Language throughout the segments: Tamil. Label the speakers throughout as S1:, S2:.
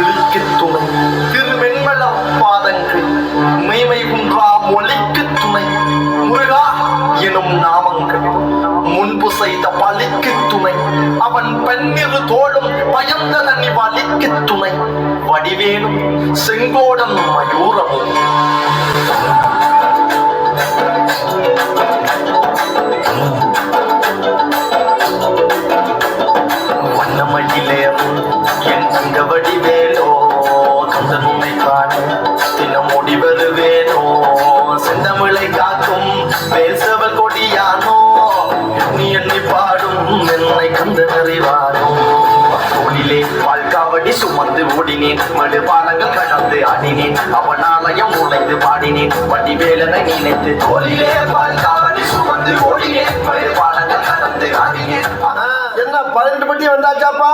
S1: விழிக்கு துணை திருவெண்மல பாதங்கள் மெய்மை குன்றா மொழிக்கு துணை முருகா எனும் நாமங்கள் முன்பு செய்த பலிக்கு துணை அவன் பன்னிரு தோளும் பயந்த தனி வலிக்கு துணை வடிவேலும் செங்கோடன் மயூரமும் வண்ணமயிலேறும் என் தங்க வடிவேலோ கந்தனுமை காண தினமோடி வருவேனோ செந்தமிழை காக்கும் பேசவல் கொடியானோ எண்ணி எண்ணி பாடும் என்னை கந்தனறிவானோ தோளிலே பால்காவடி சுமந்து ஓடினேன் மடுபாலங்கள் கடந்து ஆடினேன் அவன் ஆலயம் நுழைந்து பாடினேன் வடிவேலனை நினைத்து தோளிலே பால்காவடி சுமந்து ஓடினேன் மடுபாலங்கள் கடந்து ஆடினேன்.
S2: என்ன 18 பட்டி வந்தாச்சாப்பா?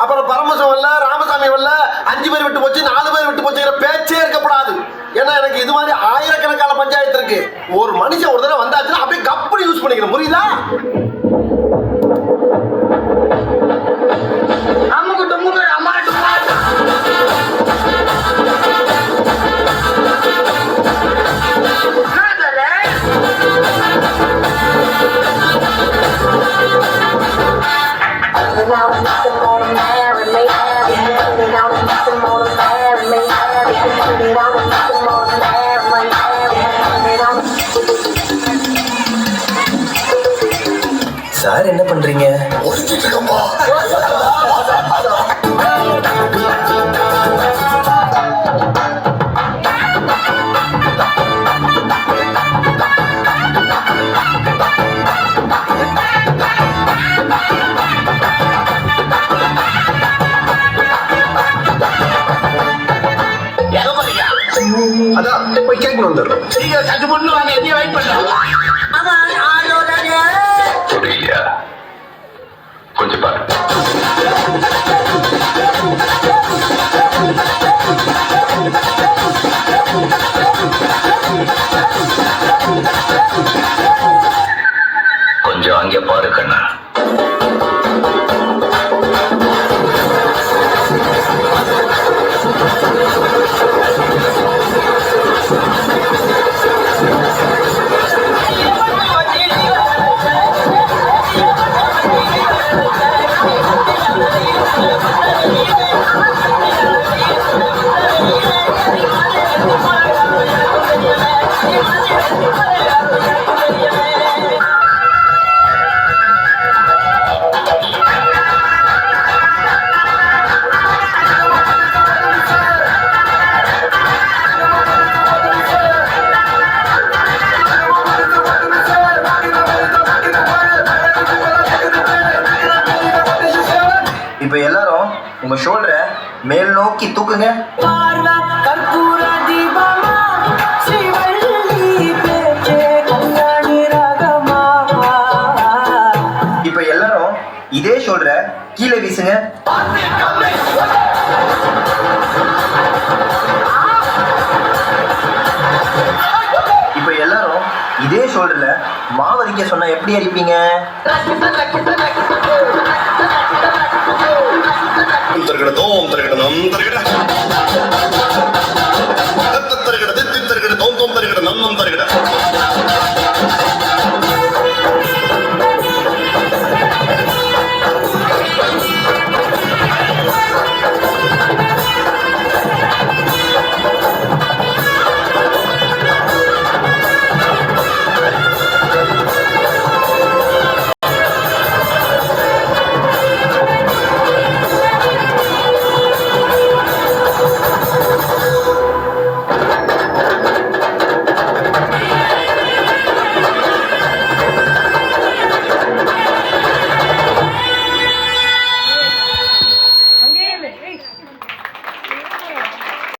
S2: அப்புறம் பரமசம் வரல, ராமசாமி வரல, 5 பேர் விட்டு போச்சு, 4 பேர் விட்டு போச்சுங்கிற பேச்சே இருக்கப்படாது. ஏன்னா எனக்கு இது மாதிரி ஆயிரக்கணக்கான பஞ்சாயத்து இருக்கு. ஒரு மனுஷன் ஒரு தடவை வந்தாச்சுன்னா அப்படியே கப்படி யூஸ் பண்ணிக்கிறேன், புரியுதா?
S1: சார் என்ன பண்றீங்க?
S2: அதான் போய் கேட்கணும் வந்துடுறோம்.
S3: சற்று முன்னு வாங்க, எதையும் வெயிட் பண்ணலாம்.
S4: புரியலையா? கொஞ்சம் பாரு. கொஞ்சம் அங்கே பாரு கண்ணா.
S1: இப்ப எல்லாரும் உங்க ஷோல்டரை மேல் நோக்கி தூக்குங்க. இப்ப எல்லாரும் இதே ஷோல்டரை கீழே வீசுங்க. இப்ப எல்லாரும் இதே ஷோல்டர்ல மாவரிக்க சொன்னா எப்படி அடிப்பீங்க?